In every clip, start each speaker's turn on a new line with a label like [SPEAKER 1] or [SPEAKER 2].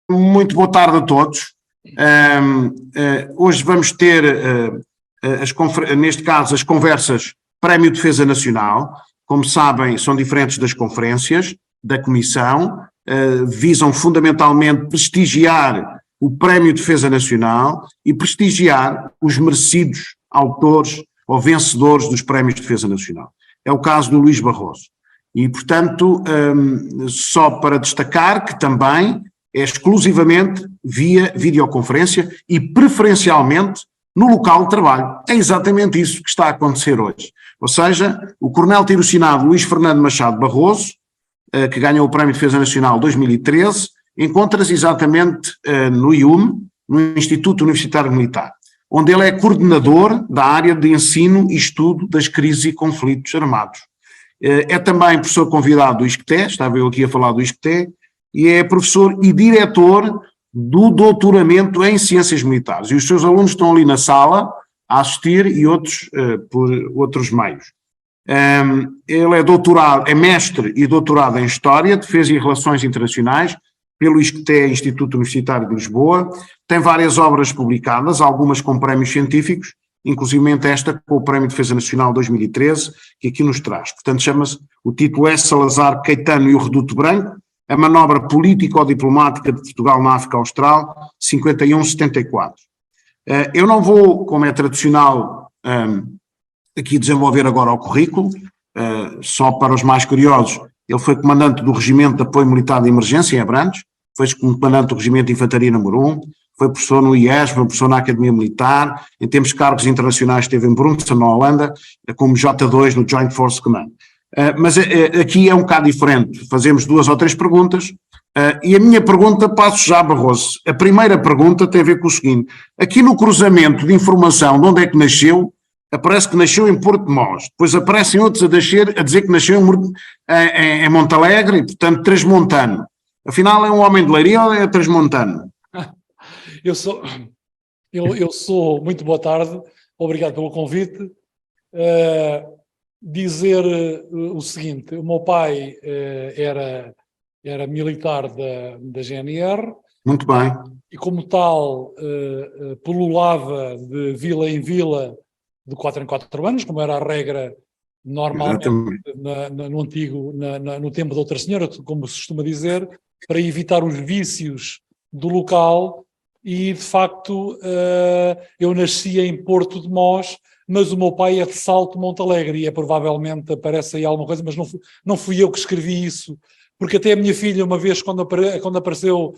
[SPEAKER 1] Muito boa tarde a todos. Hoje vamos ter, neste caso, as conversas Prémio Defesa Nacional. Como sabem, são diferentes das conferências da Comissão, visam fundamentalmente prestigiar o Prémio Defesa Nacional e prestigiar os merecidos autores ou vencedores dos Prémios de Defesa Nacional. É o caso do Luís Barroso. E, portanto, só para destacar que também é exclusivamente via videoconferência e preferencialmente no local de trabalho. É exatamente isso que está a acontecer hoje. Ou seja, o coronel tirocinado Luís Fernando Machado Barroso, que ganhou o Prémio de Defesa Nacional 2013, encontra-se exatamente no IUM, no Instituto Universitário Militar, onde ele é coordenador da área de ensino e estudo das crises e conflitos armados. É também professor convidado do ISCTE, estava eu aqui a falar do ISCTE, e é professor e diretor do doutoramento em Ciências Militares. E os seus alunos estão ali na sala a assistir e outros por outros meios. Ele é doutorado, é mestre e doutorado em História, Defesa e Relações Internacionais, pelo ISCTE, Instituto Universitário de Lisboa. Tem várias obras publicadas, algumas com prémios científicos, inclusive esta com o Prémio de Defesa Nacional 2013, que aqui nos traz. Portanto, chama-se, o título é Salazar Caetano e o Reduto Branco, a manobra político-diplomática de Portugal na África Austral, 51-74. Eu não vou, como é tradicional, aqui desenvolver agora o currículo, só para os mais curiosos. Ele foi comandante do Regimento de Apoio Militar de Emergência em Abrantes, foi comandante do Regimento de Infantaria número 1, foi professor no IES, foi professor na Academia Militar, em termos de cargos internacionais esteve em Brunson, na Holanda, como J2 no Joint Force Command. Mas aqui é um bocado diferente, fazemos 2 ou 3 perguntas, e a minha pergunta passo já a Barroso. A primeira pergunta tem a ver com o seguinte: aqui no cruzamento de informação de onde é que nasceu, aparece que nasceu em Porto de Mós, depois aparecem outros a dizer que nasceu em Montalegre e, portanto, transmontano. Afinal, é um homem de Leiria ou é transmontano?
[SPEAKER 2] Eu sou, muito boa tarde, obrigado pelo convite. Dizer o seguinte: o meu pai era militar da GNR.
[SPEAKER 1] Muito bem.
[SPEAKER 2] E como tal, pululava de vila em vila de 4 em 4 anos, como era a regra normalmente no tempo da outra senhora, como se costuma dizer, para evitar os vícios do local. E, de facto, eu nasci em Porto de Mós, mas o meu pai é de Salto Montalegre, e provavelmente aparece aí alguma coisa, mas não fui eu que escrevi isso, porque até a minha filha, uma vez, quando apareceu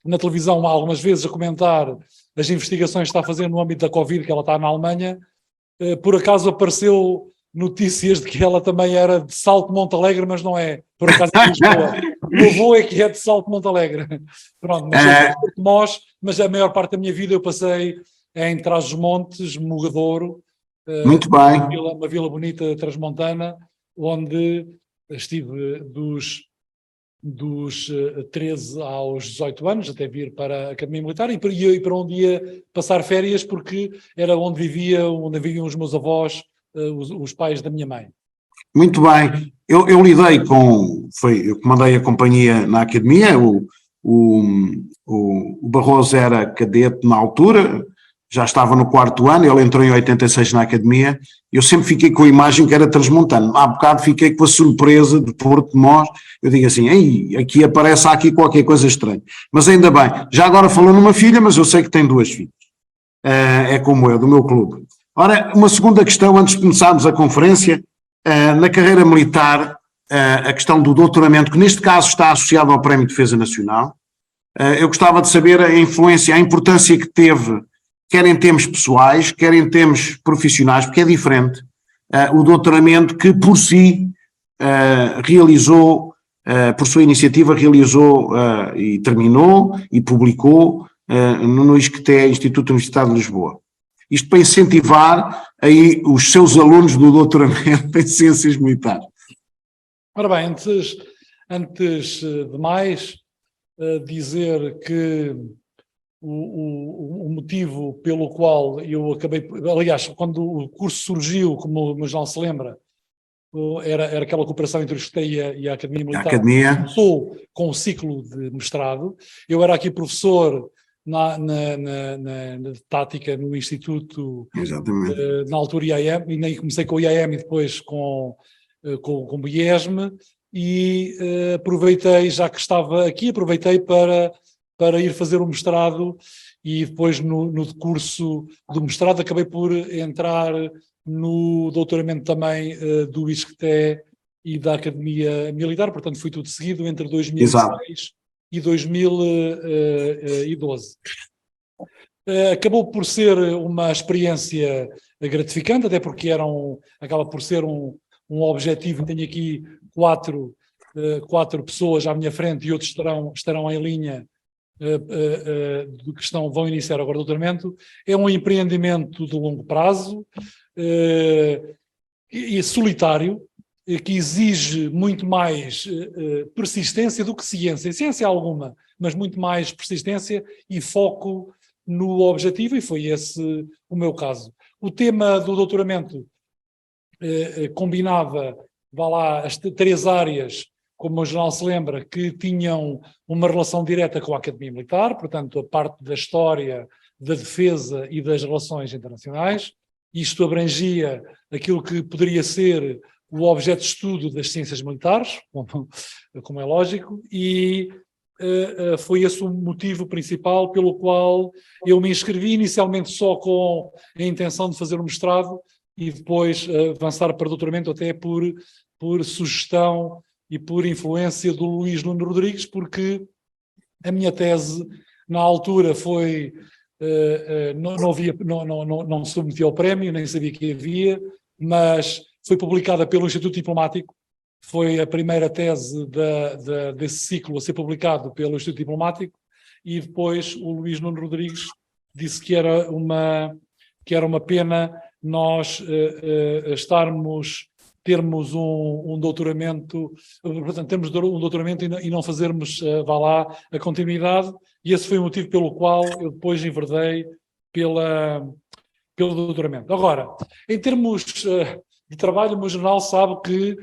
[SPEAKER 2] na televisão algumas vezes a comentar as investigações que está a fazer no âmbito da Covid, que ela está na Alemanha, por acaso apareceu notícias de que ela também era de Salto Montalegre, mas não é, por acaso de Lisboa. O meu avô é que é de Salto Montalegre. Pronto, mas eu sou de Porto de Mós, mas a maior parte da minha vida eu passei em Trás-os-Montes, Mogadouro.
[SPEAKER 1] Muito bem.
[SPEAKER 2] Uma vila bonita transmontana, onde estive dos 13 aos 18 anos, até vir para a Academia Militar, e para onde ia passar férias, porque era onde viviam os meus avós, os pais da minha mãe.
[SPEAKER 1] Muito bem. Eu lidei eu comandei a companhia na Academia, o Barroso era cadete na altura, já estava no 4º ano, ele entrou em 86 na Academia, eu sempre fiquei com a imagem que era transmontano. Há bocado fiquei com a surpresa de Porto de Mós, eu digo assim, aqui aparece aqui qualquer coisa estranha. Mas ainda bem, já agora falou numa filha, mas eu sei que tem 2 filhas. É como eu, do meu clube. Ora, uma segunda questão, antes de começarmos a conferência, na carreira militar, a questão do doutoramento, que neste caso está associado ao Prémio de Defesa Nacional, eu gostava de saber a influência, a importância que teve, quer em termos pessoais, quer em termos profissionais, porque é diferente, o doutoramento que por si realizou, por sua iniciativa realizou e terminou e publicou no ISCTE, Instituto Universitário de Lisboa. Isto para incentivar aí os seus alunos do doutoramento em Ciências Militares.
[SPEAKER 2] Ora bem, antes de mais, dizer que o motivo pelo qual eu acabei, aliás, quando o curso surgiu, como o João se lembra, era aquela cooperação entre o ISCTE e a Academia
[SPEAKER 1] A
[SPEAKER 2] Militar.
[SPEAKER 1] academia,
[SPEAKER 2] Começou com o ciclo de mestrado. Eu era aqui professor na tática no Instituto,
[SPEAKER 1] exatamente.
[SPEAKER 2] na altura IAM, e nem comecei com o IAM e depois com o IESM, e aproveitei, já que estava aqui, aproveitei para ir fazer o mestrado, e depois no decurso do mestrado acabei por entrar no doutoramento também do ISCTE e da Academia Militar, portanto foi tudo seguido entre 2006 e 2012. Acabou por ser uma experiência gratificante, até porque acaba por ser um objetivo. Tenho aqui quatro pessoas à minha frente e outros estarão em linha que vão iniciar agora o doutoramento. É um empreendimento de longo prazo e solitário, que exige muito mais persistência do que ciência alguma, mas muito mais persistência e foco no objetivo, e foi esse o meu caso. O tema do doutoramento combinava, as 3 áreas, como o jornal se lembra, que tinham uma relação direta com a Academia Militar, portanto a parte da história, da defesa e das relações internacionais. Isto abrangia aquilo que poderia ser o objeto de estudo das ciências militares, como é lógico, e foi esse o motivo principal pelo qual eu me inscrevi, inicialmente só com a intenção de fazer um mestrado e depois avançar para o doutoramento, até por sugestão e por influência do Luís Nuno Rodrigues, porque a minha tese na altura foi, não submetia ao prémio, nem sabia que havia, mas foi publicada pelo Instituto Diplomático. Foi a primeira tese desse ciclo a ser publicado pelo Instituto Diplomático, e depois o Luís Nuno Rodrigues disse que era uma pena nós termos um doutoramento, portanto, termos um doutoramento e não fazermos, a continuidade, e esse foi o motivo pelo qual eu depois enverdei pelo doutoramento. Agora, em termos de trabalho, o meu jornal sabe que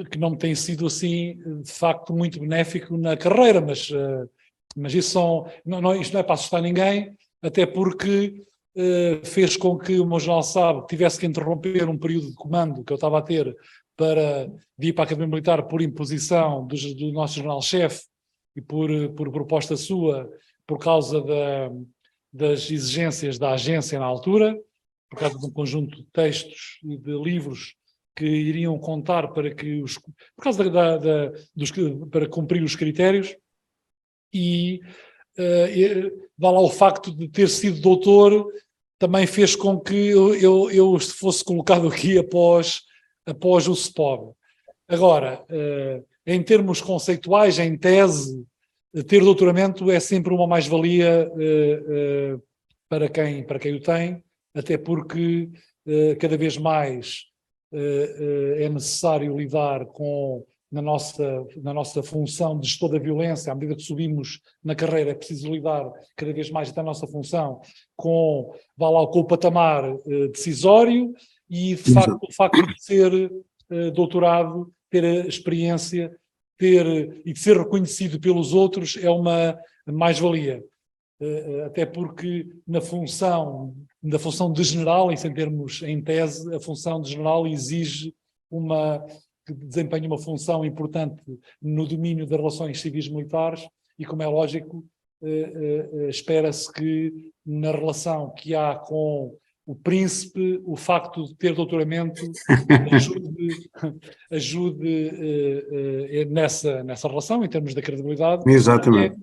[SPEAKER 2] que não tem sido assim, de facto, muito benéfico na carreira, mas isso isto não é para assustar ninguém, até porque fez com que o meu jornal sabe tivesse que interromper um período de comando que eu estava a ter de ir para a Academia Militar por imposição do nosso jornal-chefe e por proposta sua, por causa das exigências da agência na altura, por causa de um conjunto de textos e de livros que iriam contar para para cumprir os critérios, e dá lá o facto de ter sido doutor também fez com que eu fosse colocado aqui após o SPOB. Agora, em termos conceituais, em tese, ter doutoramento é sempre uma mais-valia para quem o tem, até porque cada vez mais é necessário lidar na nossa função de gestor da violência. À medida que subimos na carreira, é preciso lidar cada vez mais da nossa função com o patamar decisório, e de facto o facto de ser doutorado, ter a experiência e de ser reconhecido pelos outros é uma mais-valia. Até porque na função de general, em termos em tese, a função de general exige que desempenhe uma função importante no domínio das relações civis militares, e, como é lógico, espera-se que na relação que há com o príncipe, o facto de ter doutoramento ajude nessa relação, em termos da credibilidade.
[SPEAKER 1] Exatamente.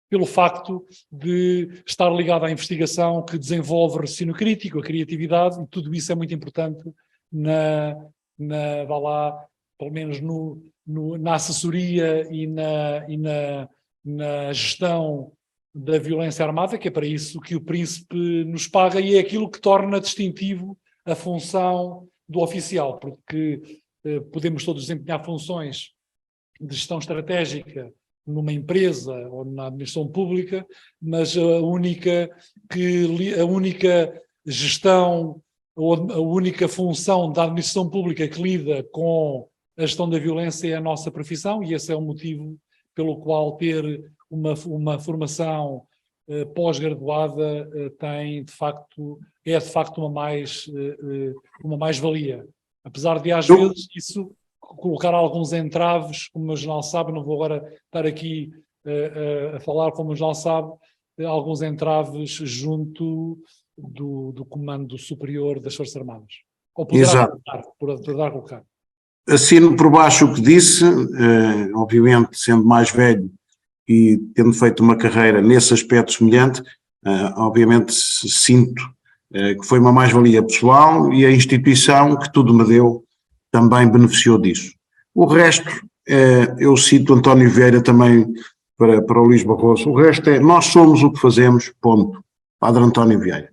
[SPEAKER 2] Pelo facto de estar ligado à investigação que desenvolve o raciocínio crítico, a criatividade, e tudo isso é muito importante pelo menos na assessoria e na gestão da violência armada, que é para isso que o príncipe nos paga, e é aquilo que torna distintivo a função do oficial, porque podemos todos desempenhar funções de gestão estratégica numa empresa ou na administração pública, mas a única gestão a única função da administração pública que lida com a gestão da violência é a nossa profissão, e esse é o motivo pelo qual ter uma formação pós-graduada é de facto uma mais-valia. Apesar de às vezes isso colocar alguns entraves, como o jornal sabe, não vou agora estar aqui a falar, como o jornal sabe, alguns entraves junto do Comando Superior das Forças Armadas. Ou poderá colocar.
[SPEAKER 1] Assino por baixo o que disse, obviamente sendo mais velho e tendo feito uma carreira nesse aspecto semelhante, obviamente sinto que foi uma mais-valia pessoal, e a instituição que tudo me deu também beneficiou disso. O resto, eu cito António Vieira também para o Luís Barroso, o resto é: nós somos o que fazemos, ponto. Padre António Vieira.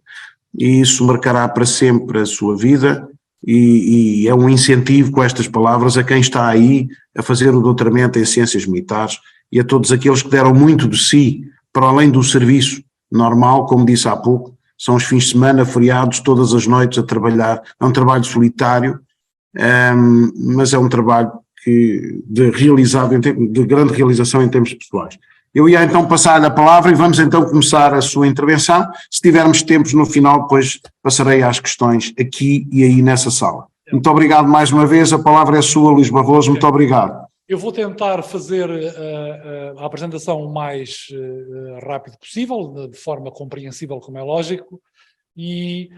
[SPEAKER 1] E isso marcará para sempre a sua vida, e é um incentivo com estas palavras a quem está aí a fazer o doutoramento em Ciências Militares, e a todos aqueles que deram muito de si, para além do serviço normal, como disse há pouco, são os fins de semana, feriados, todas as noites a trabalhar. É um trabalho solitário, mas é um trabalho de grande realização em termos pessoais. Eu ia então passar-lhe a palavra e vamos então começar a sua intervenção. Se tivermos tempos no final, depois passarei às questões aqui e aí nessa sala. Muito obrigado mais uma vez, a palavra é sua, Luís Barroso, muito obrigado.
[SPEAKER 2] Eu vou tentar fazer a apresentação o mais rápido possível, de forma compreensível, como é lógico, e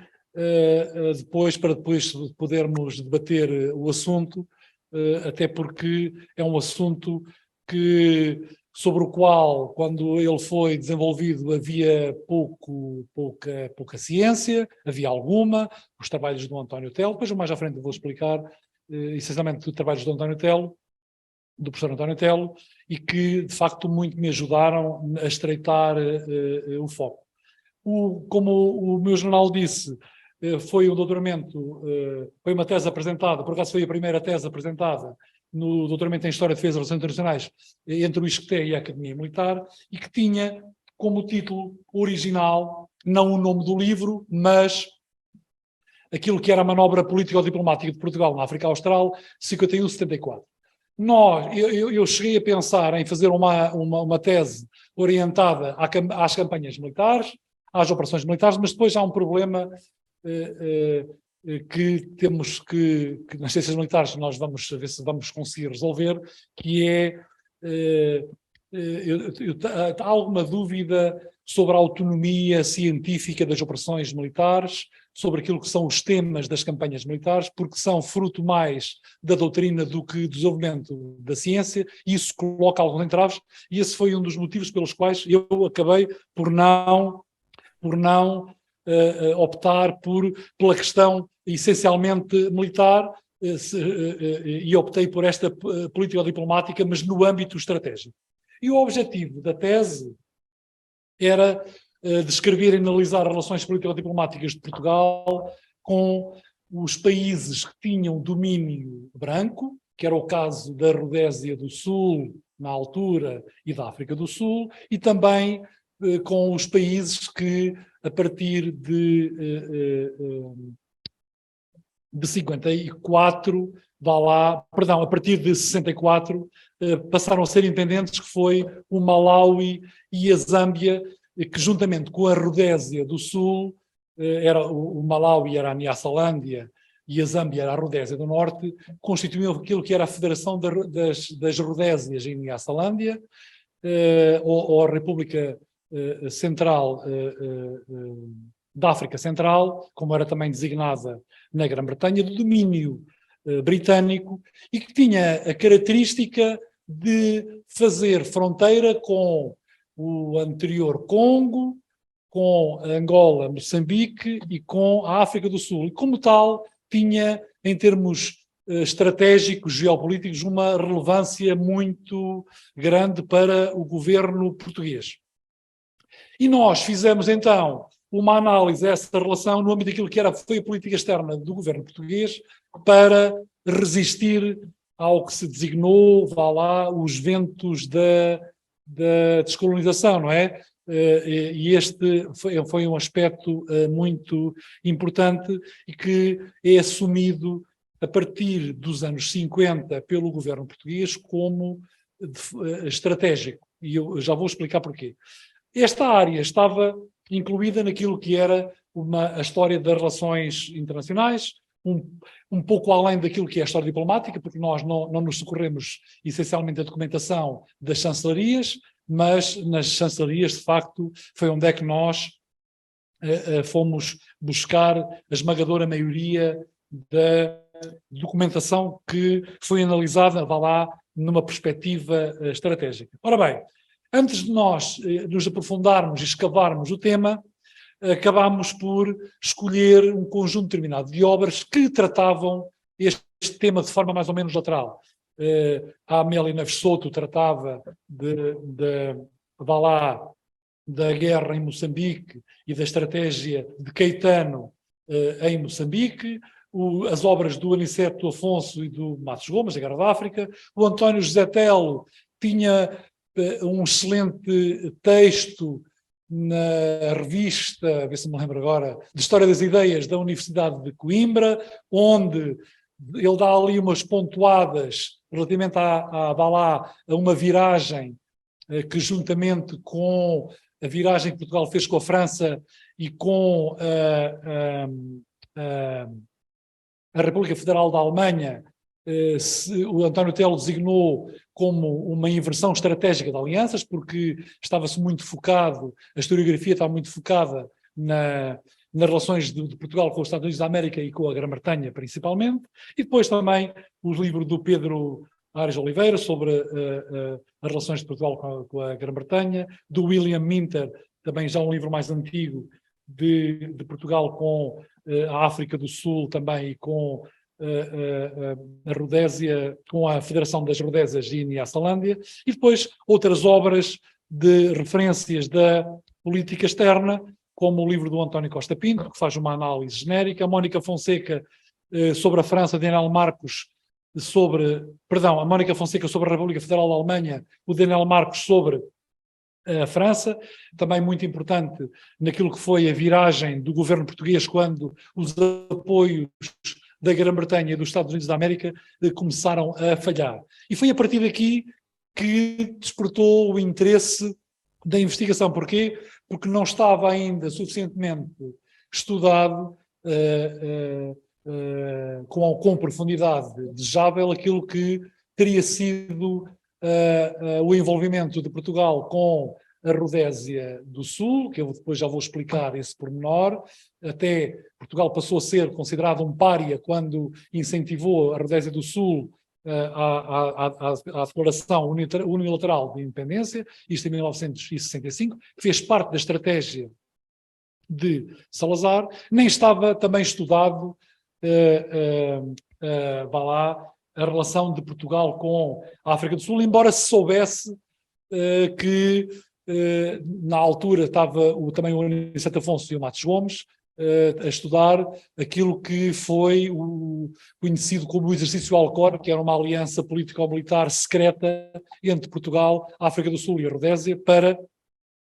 [SPEAKER 2] para depois podermos debater o assunto, até porque é um assunto sobre o qual, quando ele foi desenvolvido, havia pouca ciência, havia alguma, os trabalhos do António Telo, depois mais à frente vou explicar essencialmente os trabalhos do António Telo, do professor António Telo, e que de facto muito me ajudaram a estreitar o foco. Como o meu jornal disse, foi um doutoramento, foi uma tese apresentada, por acaso foi a primeira tese apresentada no doutoramento em História, Defesa e Relações Internacionais entre o ISCTE e a Academia Militar, e que tinha como título original, não o nome do livro, mas aquilo que era a manobra político-diplomática de Portugal na África Austral, 51-74. Eu cheguei a pensar em fazer uma tese orientada às campanhas militares, às operações militares, mas depois há um problema que temos que nas ciências militares nós vamos ver se vamos conseguir resolver, que é há alguma dúvida sobre a autonomia científica das operações militares, sobre aquilo que são os temas das campanhas militares, porque são fruto mais da doutrina do que do desenvolvimento da ciência, e isso coloca alguns entraves, e esse foi um dos motivos pelos quais eu acabei por não optar pela questão essencialmente militar, e optei por esta político-diplomática, mas no âmbito estratégico. E o objetivo da tese era descrever e analisar relações político-diplomáticas de Portugal com os países que tinham domínio branco, que era o caso da Rodésia do Sul, na altura, e da África do Sul, e também com os países que, a partir de 54, a partir de 64, passaram a ser independentes, que foi o Malawi e a Zâmbia, que juntamente com a Rodésia do Sul, o Malawi era a Nyasalandia e a Zâmbia era a Rodésia do Norte, constituíam aquilo que era a Federação das Rodésias em Nyasalandia, ou a República Central da África Central, como era também designada na Grã-Bretanha, de domínio britânico, e que tinha a característica de fazer fronteira com o anterior Congo, com Angola, Moçambique e com a África do Sul. E como tal, tinha, em termos estratégicos, geopolíticos, uma relevância muito grande para o governo português. E nós fizemos então uma análise dessa relação no âmbito daquilo que foi a política externa do governo português para resistir ao que se designou, os ventos da descolonização, não é? e este foi um aspecto muito importante e que é assumido a partir dos anos 50 pelo governo português como estratégico. E eu já vou explicar porquê. Esta área estava incluída naquilo que era a história das relações internacionais, um pouco além daquilo que é a história diplomática, porque nós não nos socorremos essencialmente da documentação das chancelarias, mas nas chancelarias, de facto, foi onde é que nós fomos buscar a esmagadora maioria da documentação que foi analisada, vá lá, numa perspectiva estratégica. Ora bem, antes de nós nos aprofundarmos e escavarmos o tema, acabámos por escolher um conjunto determinado de obras que tratavam este tema de forma mais ou menos lateral. A Amélia Neves Souto tratava vá lá, da guerra em Moçambique e da estratégia de Caetano em Moçambique, as obras do Aniceto Afonso e do Matos Gomes, da Guerra da África. O António José Telo tinha um excelente texto na revista, a ver se me lembro agora, de História das Ideias da Universidade de Coimbra, onde ele dá ali umas pontuadas relativamente a uma viragem que, juntamente com a viragem que Portugal fez com a França e com a República Federal da Alemanha, o António Telo designou como uma inversão estratégica de alianças, porque estava-se muito focado, a historiografia estava muito focada nas relações de Portugal com os Estados Unidos da América e com a Grã-Bretanha, principalmente, e depois também o livro do Pedro Aires Oliveira sobre as relações de Portugal com a Grã-Bretanha, do William Minter, também já um livro mais antigo, de Portugal com a África do Sul também e com a Rodésia, com a Federação das Rodésias e Nyasalandia, e depois outras obras de referências da política externa, como o livro do António Costa Pinto, que faz uma análise genérica, a Mónica Fonseca sobre a França, Daniel Marcos a Mónica Fonseca sobre a República Federal da Alemanha, o Daniel Marcos sobre a França, também muito importante naquilo que foi a viragem do governo português quando os apoios da Grã-Bretanha e dos Estados Unidos da América começaram a falhar. E foi a partir daqui que despertou o interesse da investigação. Porquê? Porque não estava ainda suficientemente estudado com profundidade desejável aquilo que teria sido o envolvimento de Portugal com a Rodésia do Sul, que eu depois já vou explicar esse pormenor. Até Portugal passou a ser considerado um pária quando incentivou a Rodésia do Sul à declaração unilateral de independência, isto em 1965, que fez parte da estratégia de Salazar. Nem estava também estudado vá lá, a relação de Portugal com a África do Sul, embora se soubesse que na altura estava também o Aniceto Afonso e o Matos Gomes a estudar aquilo que foi conhecido como o exercício Alcor, que era uma aliança político-militar secreta entre Portugal, a África do Sul e a Rodésia, para,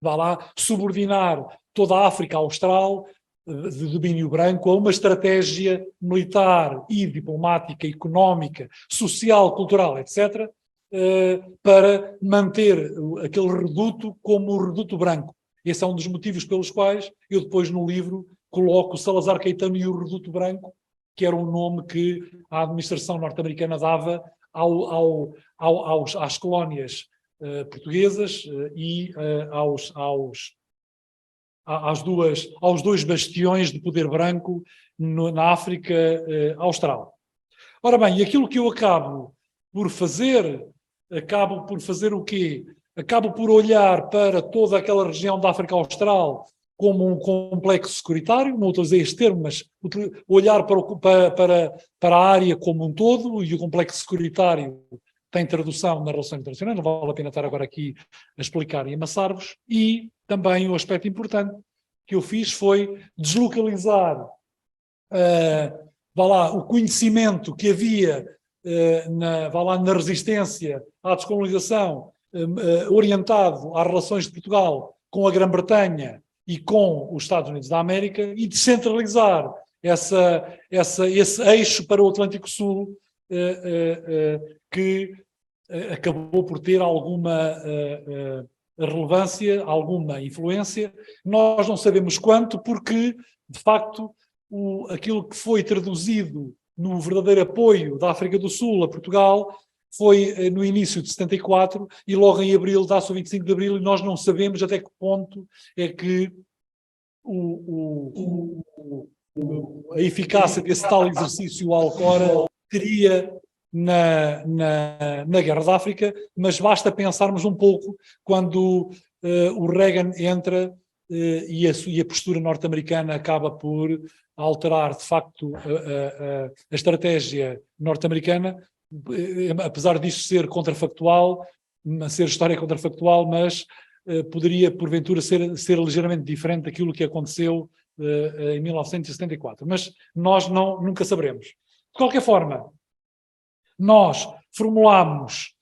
[SPEAKER 2] vá lá, subordinar toda a África Austral de domínio branco a uma estratégia militar e diplomática, económica, social, cultural, etc., para manter aquele reduto como o reduto branco. Esse é um dos motivos pelos quais eu depois no livro coloco Salazar Caetano e o reduto branco, que era um nome que a administração norte-americana dava às colónias portuguesas e aos dois bastiões de poder branco na África Austral. Ora bem, aquilo que eu acabo por fazer o quê? Acabo por olhar para toda aquela região da África Austral como um complexo securitário, não utilizei este termo, mas olhar para a área como um todo, e o complexo securitário tem tradução na relação internacional, não vale a pena estar agora aqui a explicar e amassar-vos, e também o aspecto importante que eu fiz foi deslocalizar o conhecimento que havia na resistência à descolonização orientado às relações de Portugal com a Grã-Bretanha e com os Estados Unidos da América e descentralizar esse eixo para o Atlântico Sul, que acabou por ter alguma relevância, alguma influência. Nós não sabemos quanto, porque, de facto, aquilo que foi traduzido no verdadeiro apoio da África do Sul a Portugal foi no início de 74 e logo em abril, dá-se o 25 de abril, e nós não sabemos até que ponto é que a eficácia desse tal exercício Alcora teria na Guerra da África, mas basta pensarmos um pouco quando o Reagan entra e a postura norte-americana acaba por alterar, de facto, a estratégia norte-americana, apesar disto ser contrafactual, ser história contrafactual, mas poderia, porventura, ser ligeiramente diferente daquilo que aconteceu em 1974. Mas nós nunca saberemos. De qualquer forma, nós formulámos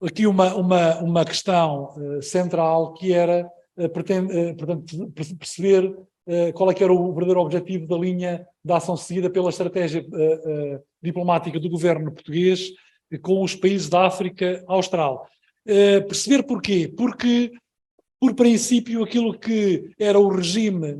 [SPEAKER 2] aqui uma questão central, que era, portanto, perceber qual é que era o verdadeiro objetivo da linha de ação seguida pela estratégia diplomática do governo português com os países da África Austral. Perceber porquê? Porque, por princípio, aquilo que era o regime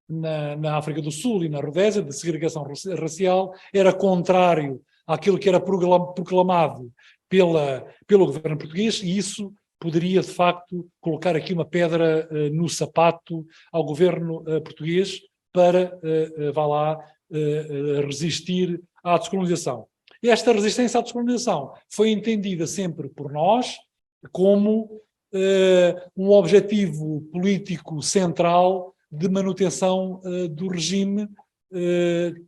[SPEAKER 2] na África do Sul e na Rodésia, de segregação racial, era contrário àquilo que era proclamado pelo governo português, e isso poderia, de facto, colocar aqui uma pedra no sapato ao governo português para, resistir à descolonização. Esta resistência à descolonização foi entendida sempre por nós como um objetivo político central de manutenção do regime,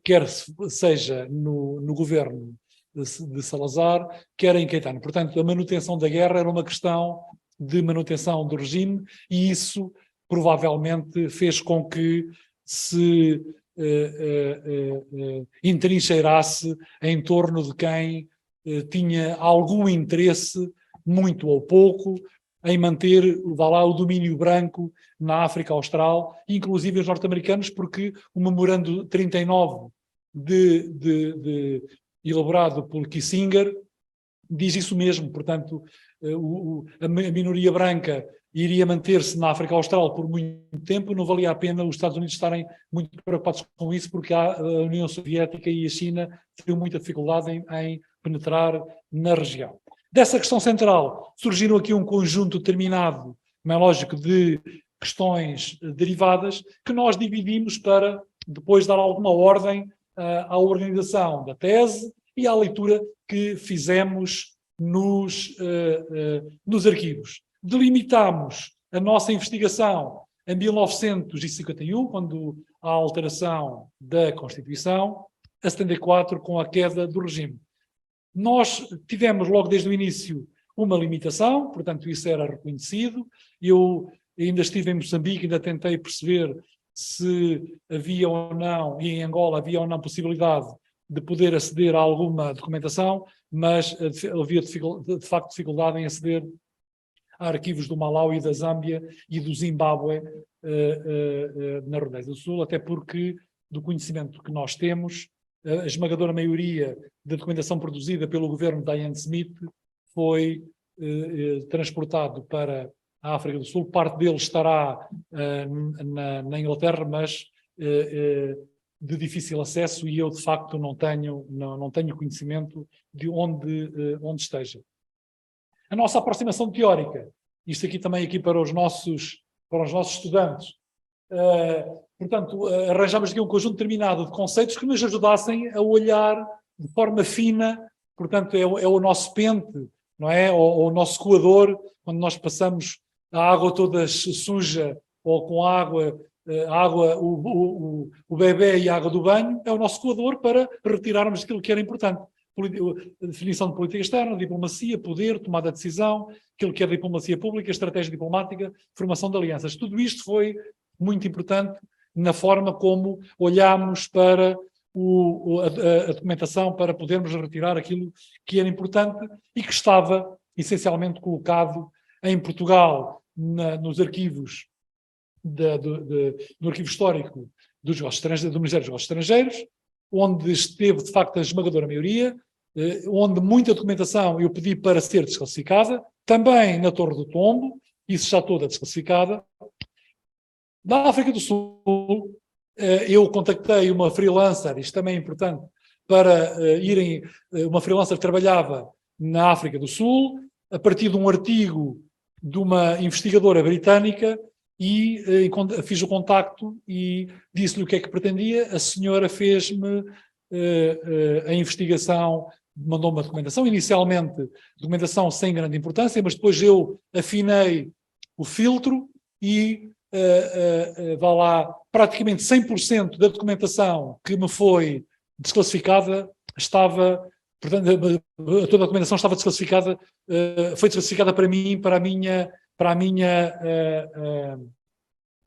[SPEAKER 2] quer seja no governo de Salazar, quer em Caetano. Portanto, a manutenção da guerra era uma questão de manutenção do regime, e isso provavelmente fez com que se entrincheirasse em torno de quem tinha algum interesse, muito ou pouco, em manter o domínio branco na África Austral, inclusive os norte-americanos, porque o memorando 39 elaborado por Kissinger diz isso mesmo. Portanto, a minoria branca iria manter-se na África Austral por muito tempo, não valia a pena os Estados Unidos estarem muito preocupados com isso, porque a União Soviética e a China teriam muita dificuldade em penetrar na região. Dessa questão central surgiram aqui um conjunto determinado, como é lógico, de questões derivadas, que nós dividimos para depois dar alguma ordem à organização da tese e à leitura que fizemos nos arquivos. Delimitámos a nossa investigação em 1951, quando há a alteração da Constituição, a 74, com a queda do regime. Nós tivemos logo desde o início uma limitação, portanto isso era reconhecido. Eu ainda estive em Moçambique, ainda tentei perceber se havia ou não, e em Angola havia ou não possibilidade de poder aceder a alguma documentação, mas havia de facto dificuldade em aceder a arquivos do Malau e da Zâmbia e do Zimbábue na Rodésia do Sul, até porque, do conhecimento que nós temos, a esmagadora maioria da documentação produzida pelo governo de Ian Smith foi transportado para a África do Sul. Parte dele estará na Inglaterra, mas de difícil acesso, e eu de facto não tenho conhecimento de onde esteja. A nossa aproximação teórica, isto aqui para os nossos estudantes, portanto, arranjamos aqui um conjunto determinado de conceitos que nos ajudassem a olhar de forma fina, portanto, é o nosso pente, não é? Ou o nosso coador, quando nós passamos a água toda suja ou com água, o bebê e a água do banho, é o nosso coador para retirarmos aquilo que era importante. Definição de política externa, diplomacia, poder, tomada de decisão, aquilo que é diplomacia pública, estratégia diplomática, formação de alianças. Tudo isto foi muito importante na forma como olhámos para a documentação, para podermos retirar aquilo que era importante e que estava essencialmente colocado em Portugal, nos arquivos, no arquivo histórico do Ministério dos Negócios Estrangeiros, onde esteve, de facto, a esmagadora maioria, onde muita documentação eu pedi para ser desclassificada, também na Torre do Tombo, isso já toda desclassificada. Na África do Sul, eu contactei uma freelancer, isto também é importante, para uma freelancer que trabalhava na África do Sul, a partir de um artigo de uma investigadora britânica, e fiz o contacto e disse-lhe o que é que pretendia. A senhora fez-me a investigação, mandou-me a documentação, inicialmente documentação sem grande importância, mas depois eu afinei o filtro e vá lá, praticamente 100% da documentação que me foi desclassificada estava, portanto, toda a documentação estava desclassificada, foi desclassificada para mim, para a minha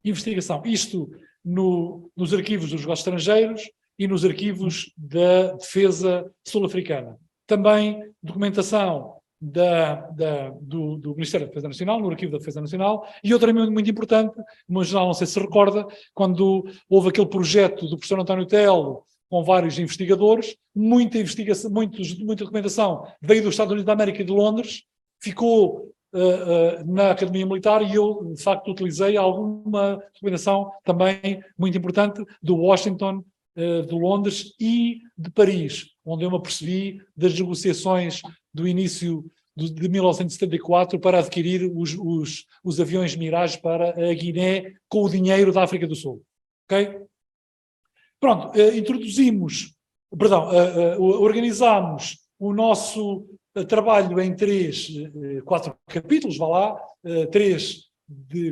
[SPEAKER 2] investigação. Isto nos arquivos dos negócios estrangeiros e nos arquivos da defesa sul-africana. Também documentação do Ministério da Defesa Nacional, no Arquivo da Defesa Nacional, e outra muito importante, no geral não sei se recorda, quando houve aquele projeto do professor António Telo, com vários investigadores, muita documentação veio dos Estados Unidos da América e de Londres, ficou na Academia Militar, e eu, de facto, utilizei alguma documentação também muito importante do Washington, de Londres e de Paris, onde eu me apercebi das negociações do início de 1974 para adquirir os aviões Mirage para a Guiné com o dinheiro da África do Sul. Ok? Pronto, organizámos o nosso trabalho em 4 capítulos, vá lá, 3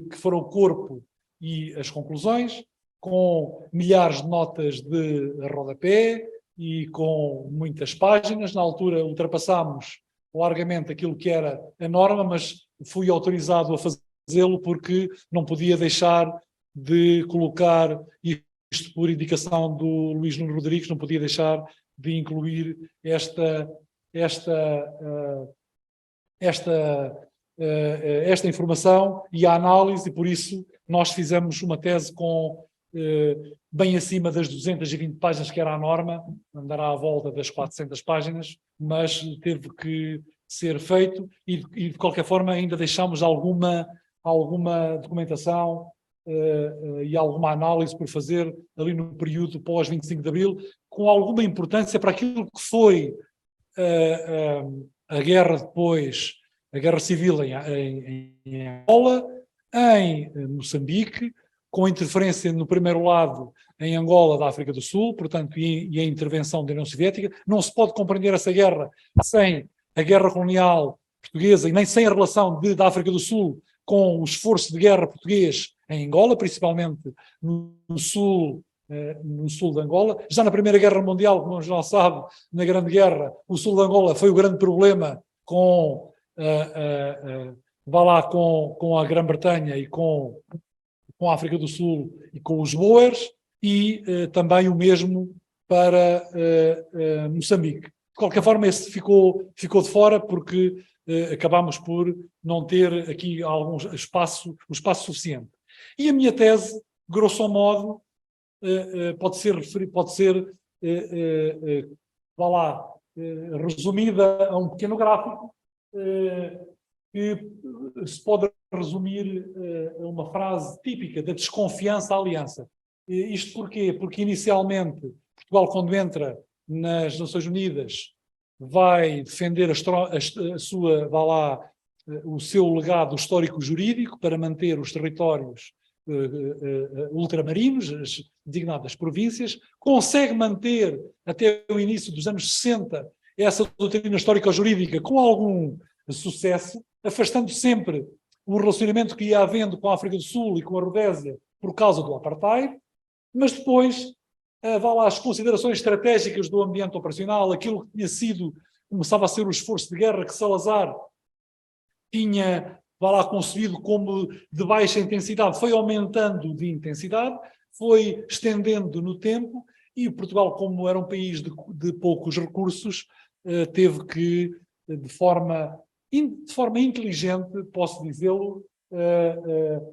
[SPEAKER 2] que foram o corpo e as conclusões, com milhares de notas de rodapé e com muitas páginas. Na altura ultrapassámos largamente aquilo que era a norma, mas fui autorizado a fazê-lo porque não podia deixar de colocar, isto por indicação do Luís Nuno Rodrigues, não podia deixar de incluir esta informação e a análise, e por isso nós fizemos uma tese com bem acima das 220 páginas, que era a norma, andará à volta das 400 páginas, mas teve que ser feito, e de qualquer forma ainda deixámos alguma documentação e alguma análise por fazer ali no período pós-25 de Abril, com alguma importância para aquilo que foi a guerra depois, a guerra civil em Angola, em Moçambique, com interferência no primeiro lado em Angola da África do Sul, portanto, e a intervenção da União Soviética. Não se pode compreender essa guerra sem a guerra colonial portuguesa e nem sem a relação da África do Sul com o esforço de guerra português em Angola, principalmente no sul de Angola. Já na Primeira Guerra Mundial, como já sabe, na Grande Guerra, o sul de Angola foi o grande problema com a Grã-Bretanha e com a África do Sul e com os Boers, e também o mesmo para Moçambique. De qualquer forma, esse ficou de fora porque acabámos por não ter aqui o espaço suficiente. E a minha tese, grosso modo, pode ser resumida a um pequeno gráfico que se pode resumir a uma frase típica da desconfiança à aliança. Isto porquê? Porque inicialmente Portugal, quando entra nas Nações Unidas, vai defender o seu legado histórico-jurídico para manter os territórios ultramarinos, as designadas províncias, consegue manter até o início dos anos 60 essa doutrina histórico-jurídica com algum sucesso, afastando sempre o relacionamento que ia havendo com a África do Sul e com a Rodésia por causa do apartheid, mas depois as considerações estratégicas do ambiente operacional, aquilo que começava a ser o esforço de guerra que Salazar tinha concebido como de baixa intensidade, foi aumentando de intensidade, foi estendendo no tempo, e Portugal, como era um país de poucos recursos, teve que, de forma de forma inteligente, posso dizê-lo,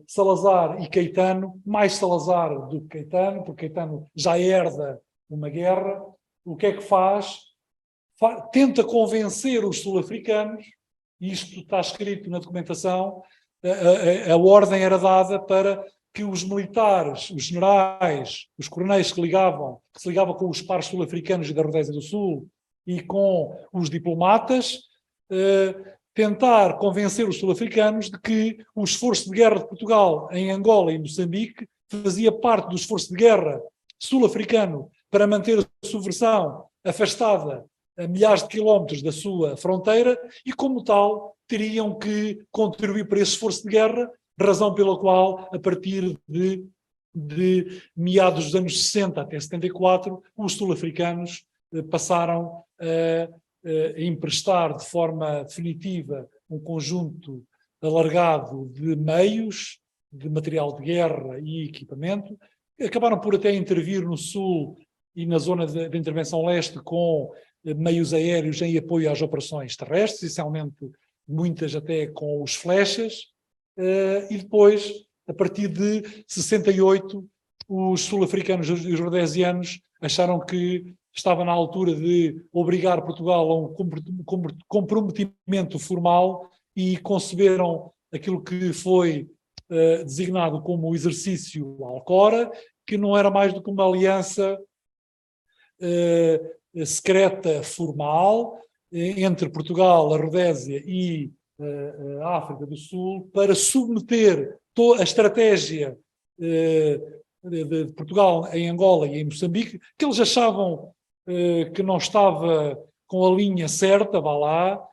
[SPEAKER 2] Salazar e Caetano, mais Salazar do que Caetano, porque Caetano já herda uma guerra. O que é que faz? Tenta convencer os sul-africanos, e isto está escrito na documentação, a ordem era dada para que os militares, os generais, os coronéis que se ligavam com os pares sul-africanos e da Rodésia do Sul e com os diplomatas, tentar convencer os sul-africanos de que o esforço de guerra de Portugal em Angola e Moçambique fazia parte do esforço de guerra sul-africano para manter a subversão afastada a milhares de quilómetros da sua fronteira e, como tal, teriam que contribuir para esse esforço de guerra, razão pela qual, a partir de meados dos anos 60 até 74, os sul-africanos passaram a emprestar de forma definitiva um conjunto alargado de meios, de material de guerra e equipamento. Acabaram por até intervir no Sul e na zona de intervenção leste com meios aéreos em apoio às operações terrestres, essencialmente muitas até com os flechas, e depois, a partir de 68, os sul-africanos e os rhodesianos acharam que estava na altura de obrigar Portugal a um comprometimento formal e conceberam aquilo que foi designado como o exercício Alcora, que não era mais do que uma aliança secreta formal entre Portugal, a Rodésia e a África do Sul para submeter toda a estratégia de Portugal em Angola e em Moçambique, que eles achavam que não estava com a linha certa, vá lá,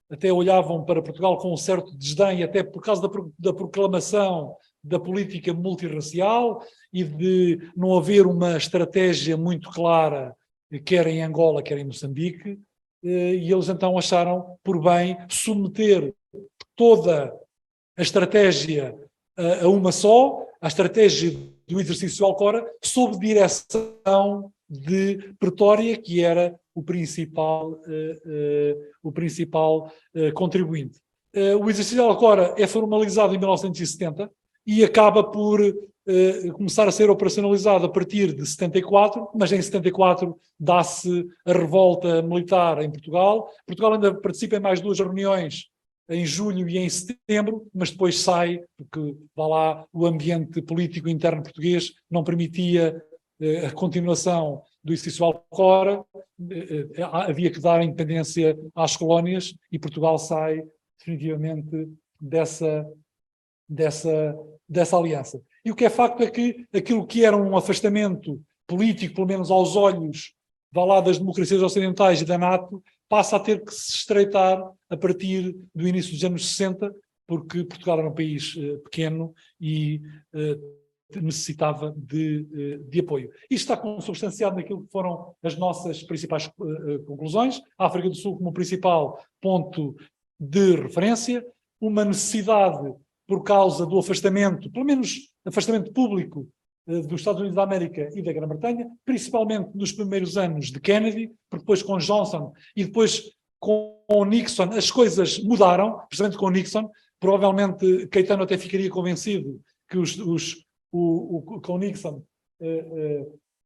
[SPEAKER 2] até olhavam para Portugal com um certo desdém, até por causa da proclamação da política multirracial e de não haver uma estratégia muito clara, quer em Angola, quer em Moçambique, e eles então acharam por bem submeter toda a estratégia a uma só, a estratégia do exercício Alcora, sob direção de Pretória, que era o principal contribuinte. O exercício Alcora é formalizado em 1970 e acaba por começar a ser operacionalizado a partir de 74, mas em 74 dá-se a revolta militar em Portugal. Portugal ainda participa em mais 2 reuniões, em julho e em setembro, mas depois sai, porque vá lá, o ambiente político interno português não permitia a continuação do exercício Alcora, havia que dar independência às colónias e Portugal sai definitivamente dessa aliança. E o que é facto é que aquilo que era um afastamento político, pelo menos aos olhos, vá lá, das democracias ocidentais e da NATO, passa a ter que se estreitar a partir do início dos anos 60, porque Portugal era um país pequeno e necessitava de apoio. Isto está consubstanciado naquilo que foram as nossas principais conclusões. A África do Sul como principal ponto de referência, uma necessidade por causa do afastamento, pelo menos afastamento público, dos Estados Unidos da América e da Grã-Bretanha, principalmente nos primeiros anos de Kennedy, porque depois com Johnson e depois com Nixon as coisas mudaram, precisamente com Nixon. Provavelmente Caetano até ficaria convencido que com Nixon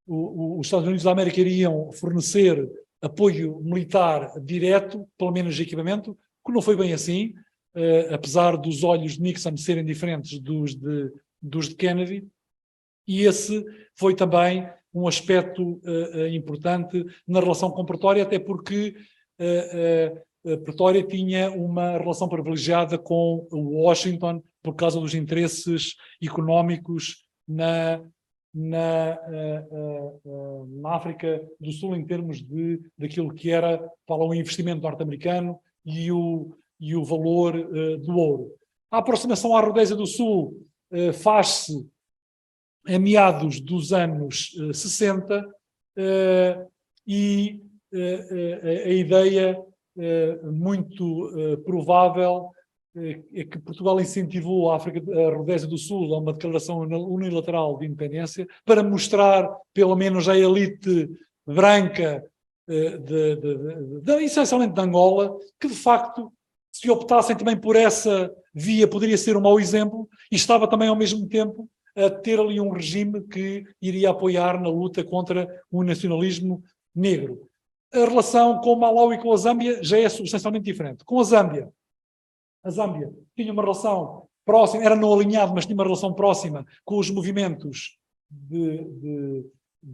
[SPEAKER 2] os Estados Unidos da América iriam fornecer apoio militar direto, pelo menos de equipamento, que não foi bem assim, apesar dos olhos de Nixon serem diferentes dos de Kennedy, e esse foi também um aspecto importante na relação com Pretória, até porque Pretória tinha uma relação privilegiada com Washington por causa dos interesses económicos na África do Sul, em termos daquilo que era para o investimento norte-americano e o valor do ouro. A aproximação à Rodésia do Sul faz-se em meados dos anos 60 e a ideia muito provável é que Portugal incentivou a Rodésia do Sul a uma declaração unilateral de independência para mostrar, pelo menos à elite branca essencialmente de Angola, que de facto, se optassem também por essa via, poderia ser um mau exemplo, e estava também ao mesmo tempo a ter ali um regime que iria apoiar na luta contra o nacionalismo negro. A relação com o Malau e com a Zâmbia já é substancialmente diferente. Com a Zâmbia tinha uma relação próxima, era não alinhado, mas tinha uma relação próxima com os movimentos de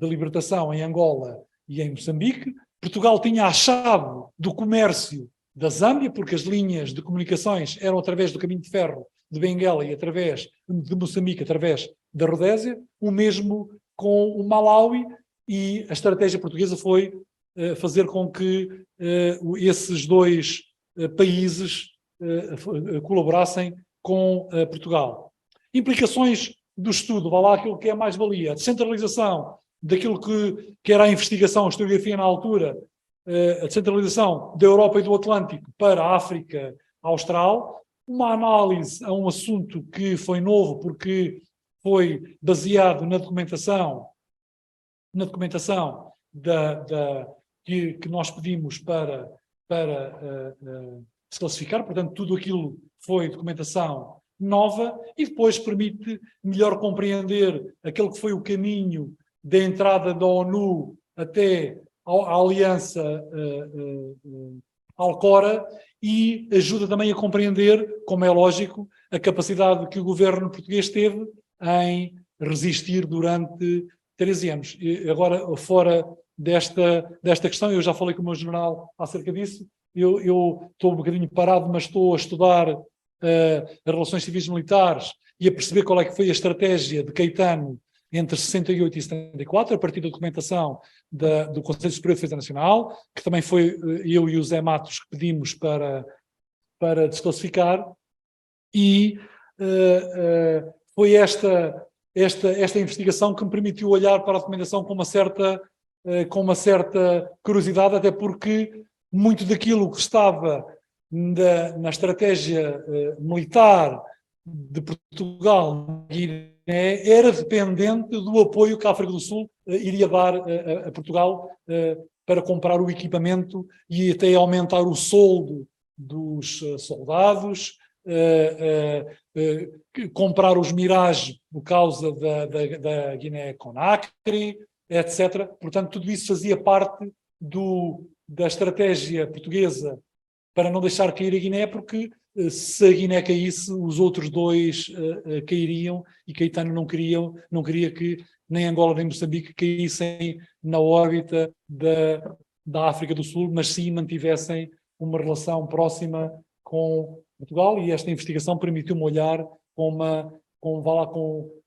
[SPEAKER 2] libertação em Angola e em Moçambique. Portugal tinha a chave do comércio da Zâmbia, porque as linhas de comunicações eram através do caminho de ferro de Benguela e através de Moçambique, através da Rodésia, o mesmo com o Malawi, e a estratégia portuguesa foi fazer com que esses dois países colaborassem com Portugal. Implicações do estudo, vá lá aquilo que é a mais-valia, a descentralização daquilo que era a investigação, a historiografia na altura, a descentralização da Europa e do Atlântico para a África Austral, uma análise a um assunto que foi novo porque foi baseado na documentação que nós pedimos para se classificar, portanto tudo aquilo foi documentação nova e depois permite melhor compreender aquele que foi o caminho da entrada da ONU até à Aliança Alcora e ajuda também a compreender, como é lógico, a capacidade que o governo português teve em resistir durante 13 anos. E agora, fora desta questão, eu já falei com o meu general acerca disso, eu estou um bocadinho parado, mas estou a estudar as relações civis militares e a perceber qual é que foi a estratégia de Caetano entre 68 e 74, a partir da documentação do Conselho Superior de Defesa Nacional, que também foi eu e o Zé Matos que pedimos para desclassificar, e foi esta investigação que me permitiu olhar para a documentação com uma certa curiosidade, até porque muito daquilo que estava na estratégia militar de Portugal na Guiné era dependente do apoio que a África do Sul iria dar a Portugal para comprar o equipamento e até aumentar o soldo dos soldados, comprar os Mirage por causa da Guiné-Conakry, etc. Portanto, tudo isso fazia parte da estratégia portuguesa para não deixar cair a Guiné, porque se a Guiné caísse, os outros dois cairiam, e Caetano não queria que nem Angola nem Moçambique caíssem na órbita da África do Sul, mas sim mantivessem uma relação próxima com Portugal, e esta investigação permitiu-me olhar com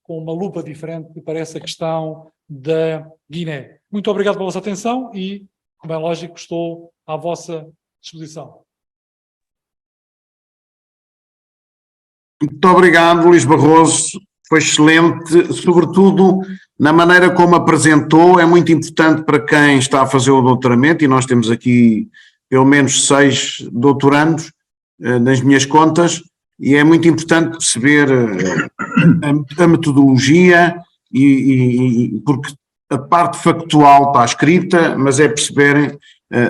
[SPEAKER 2] uma lupa diferente para essa questão da Guiné. Muito obrigado pela vossa atenção e, como é lógico, estou à vossa disposição.
[SPEAKER 1] Muito obrigado, Luís Barroso, foi excelente, sobretudo na maneira como apresentou, é muito importante para quem está a fazer o doutoramento, e nós temos aqui pelo menos 6 doutorandos nas minhas contas, e é muito importante perceber a metodologia, porque a parte factual está escrita, mas é perceberem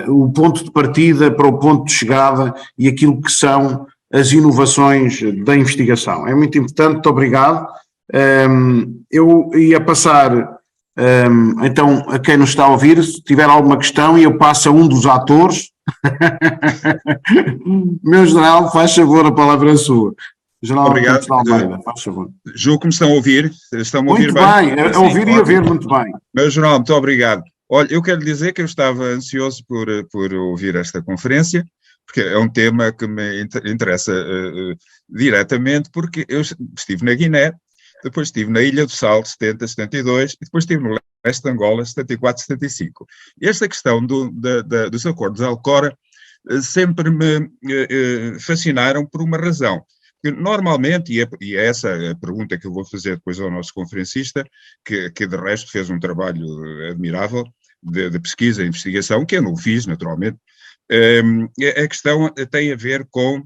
[SPEAKER 1] o ponto de partida para o ponto de chegada e aquilo que são as inovações da investigação. É muito importante, muito obrigado. Eu ia passar então a quem nos está a ouvir, se tiver alguma questão, e eu passo a um dos atores. Meu general, faz favor, a palavra é sua. General
[SPEAKER 3] Obrigado.
[SPEAKER 1] Almeida, faz favor.
[SPEAKER 3] Julgo que me estão a ouvir. Estão-me a ouvir
[SPEAKER 1] muito bem, a ouvir e a ver muito bem.
[SPEAKER 3] Meu general, muito obrigado. Olha, eu quero dizer que eu estava ansioso por ouvir esta conferência, porque é um tema que me interessa diretamente, porque eu estive na Guiné, depois estive na Ilha do Sal, 70, 72, e depois estive no leste de Angola, 74, 75. E esta questão dos acordos de Alcora sempre me fascinaram por uma razão. Porque normalmente, e é essa a pergunta que eu vou fazer depois ao nosso conferencista, que de resto fez um trabalho admirável de pesquisa e investigação, que eu não fiz, naturalmente. A questão tem a ver com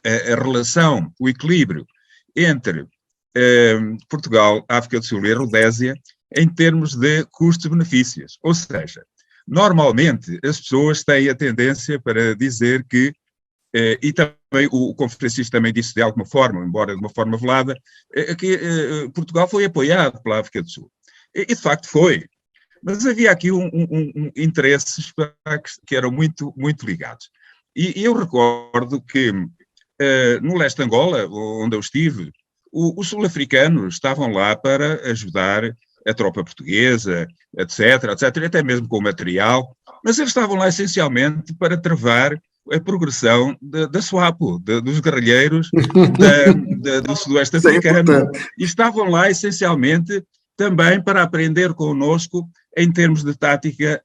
[SPEAKER 3] a relação, o equilíbrio entre Portugal, África do Sul e a Rodésia em termos de custos-benefícios. Ou seja, Normalmente, as pessoas têm a tendência para dizer que, e também o conferencista também disse de alguma forma, embora de uma forma velada, que Portugal foi apoiado pela África do Sul. E de facto foi. Mas havia aqui interesses que eram muito, muito ligados. E eu recordo que no leste de Angola, onde eu estive, os sul-africanos estavam lá para ajudar a tropa portuguesa, etc., etc., até mesmo com o material, mas eles estavam lá essencialmente para travar a progressão da SWAPO, dos guerrilheiros do Sudoeste Africano. E estavam lá essencialmente também para aprender connosco em termos de tática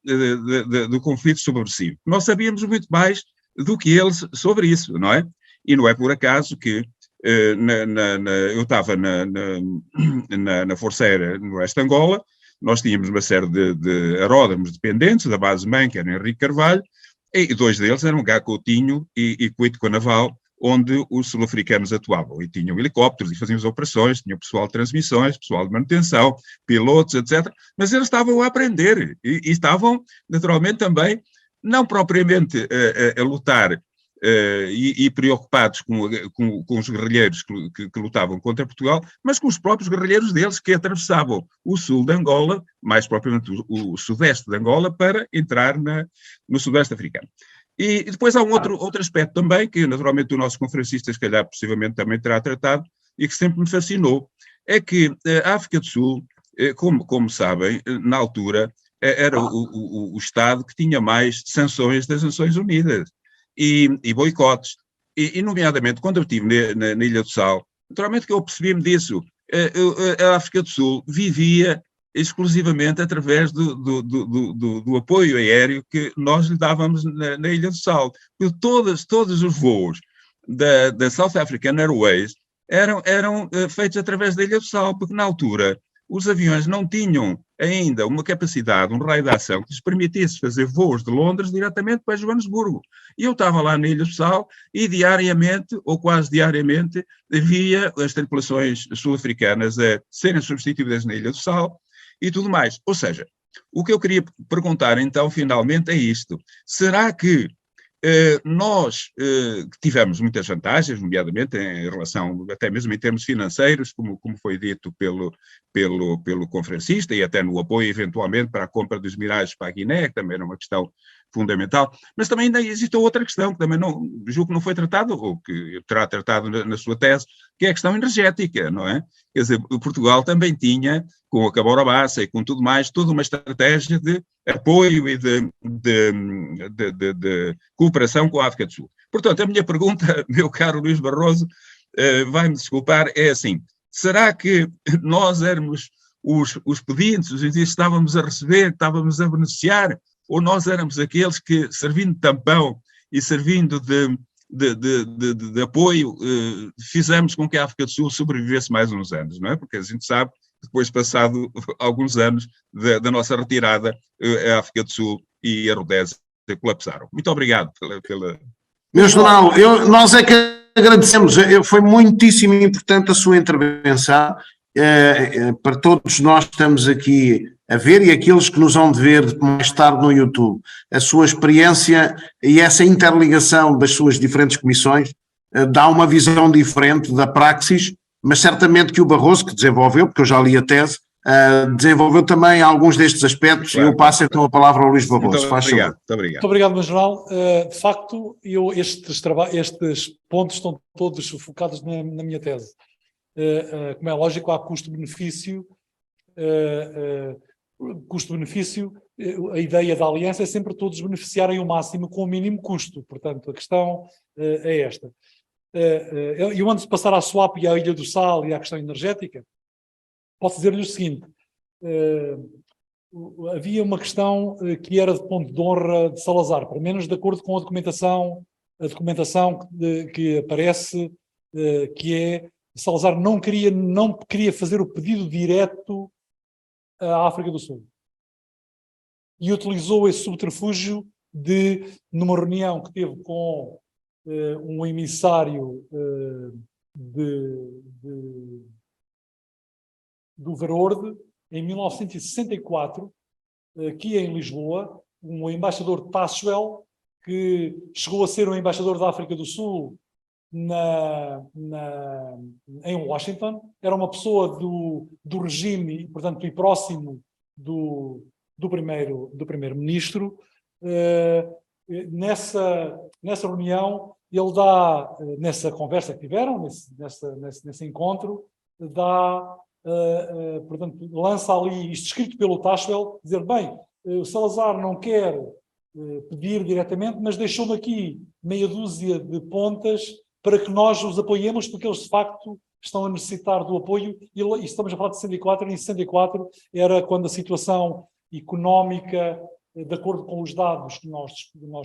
[SPEAKER 3] do conflito subversivo. Nós sabíamos muito mais do que eles sobre isso, não é? E não é por acaso que eu estava na Força Aérea no Oeste de Angola, nós tínhamos uma série de aeródromos dependentes da base-mãe, que era Henrique Carvalho, e dois deles eram Gá Coutinho e Cuito Naval, onde os sul-africanos atuavam. E tinham helicópteros e faziam as operações, tinham pessoal de transmissões, pessoal de manutenção, pilotos, etc. Mas eles estavam a aprender e estavam, naturalmente, também, não propriamente a lutar e preocupados com os guerrilheiros que lutavam contra Portugal, mas com os próprios guerrilheiros deles que atravessavam o sul de Angola, mais propriamente o sudeste de Angola, para entrar no sudeste africano. E depois há outro aspecto também, que naturalmente o nosso conferencista, se calhar, possivelmente também terá tratado, e que sempre me fascinou, é que a África do Sul, como sabem, na altura, era o Estado que tinha mais sanções das Nações Unidas e boicotes. E, nomeadamente, quando eu estive na Ilha do Sal, naturalmente que eu percebi-me disso, a África do Sul vivia exclusivamente através do apoio aéreo que nós lhe dávamos na Ilha do Sal. Todos os voos da South African Airways eram feitos através da Ilha do Sal, porque na altura os aviões não tinham ainda uma capacidade, um raio de ação que lhes permitisse fazer voos de Londres diretamente para Joanesburgo. E eu estava lá na Ilha do Sal e diariamente, ou quase diariamente, via as tripulações sul-africanas a serem substituídas na Ilha do Sal e tudo mais. Ou seja, o que eu queria perguntar então, finalmente, é isto. Será que nós tivemos muitas vantagens, nomeadamente em relação, até mesmo em termos financeiros, como foi dito pelo conferencista, e até no apoio, eventualmente, para a compra dos Mirages para a Guiné, que também era uma questão fundamental, mas também ainda existe outra questão, que também julgo que não foi tratado, ou que terá tratado na sua tese, que é a questão energética, não é? Quer dizer, Portugal também tinha, com a Cabora Bassa e com tudo mais, toda uma estratégia de apoio e de cooperação com a África do Sul. Portanto, a minha pergunta, meu caro Luís Barroso, vai-me desculpar, é assim, será que nós éramos os pedintes, os que estávamos a receber, estávamos a beneficiar, ou nós éramos aqueles que, servindo de tampão e servindo de apoio, fizemos com que a África do Sul sobrevivesse mais uns anos, não é? Porque a gente sabe que depois, passado alguns anos da nossa retirada, a África do Sul e a Rodésia colapsaram. Muito obrigado pela...
[SPEAKER 1] Meu general, nós é que agradecemos, foi muitíssimo importante a sua intervenção, para todos nós que estamos aqui a ver e aqueles que nos vão ver mais tarde no YouTube. A sua experiência e essa interligação das suas diferentes comissões dá uma visão diferente da praxis, mas certamente que o Barroso, que desenvolveu, porque eu já li a tese, desenvolveu também alguns destes aspectos, claro. E eu passo então a palavra ao Luís Barroso.
[SPEAKER 3] Muito obrigado.
[SPEAKER 2] Muito obrigado, meu general. De facto, estes pontos estão todos focados na minha tese. Como é lógico, há custo-benefício. Custo-benefício, a ideia da aliança é sempre todos beneficiarem o máximo com o mínimo custo. Portanto, a questão é esta. Eu, antes de passar à SWAP e à Ilha do Sal e à questão energética, posso dizer-lhe o seguinte: havia uma questão que era de ponto de honra de Salazar, pelo menos de acordo com a documentação que aparece, que é Salazar não queria fazer o pedido direto à África do Sul. E utilizou esse subterfúgio numa reunião que teve com um emissário do Verorde, em 1964, aqui em Lisboa, um embaixador Tasswell, que chegou a ser o embaixador da África do Sul em Washington. Era uma pessoa do regime e, portanto, e próximo do primeiro-ministro. Nessa reunião, ele dá, nessa conversa que tiveram, nesse encontro, portanto, lança ali, isto escrito pelo Tasswell, dizer, bem, o Salazar não quer pedir diretamente, mas deixou-me aqui meia dúzia de pontas para que nós os apoiemos, porque eles de facto estão a necessitar do apoio, e estamos a falar de 64, e em 64 era quando a situação económica, de acordo com os dados que nós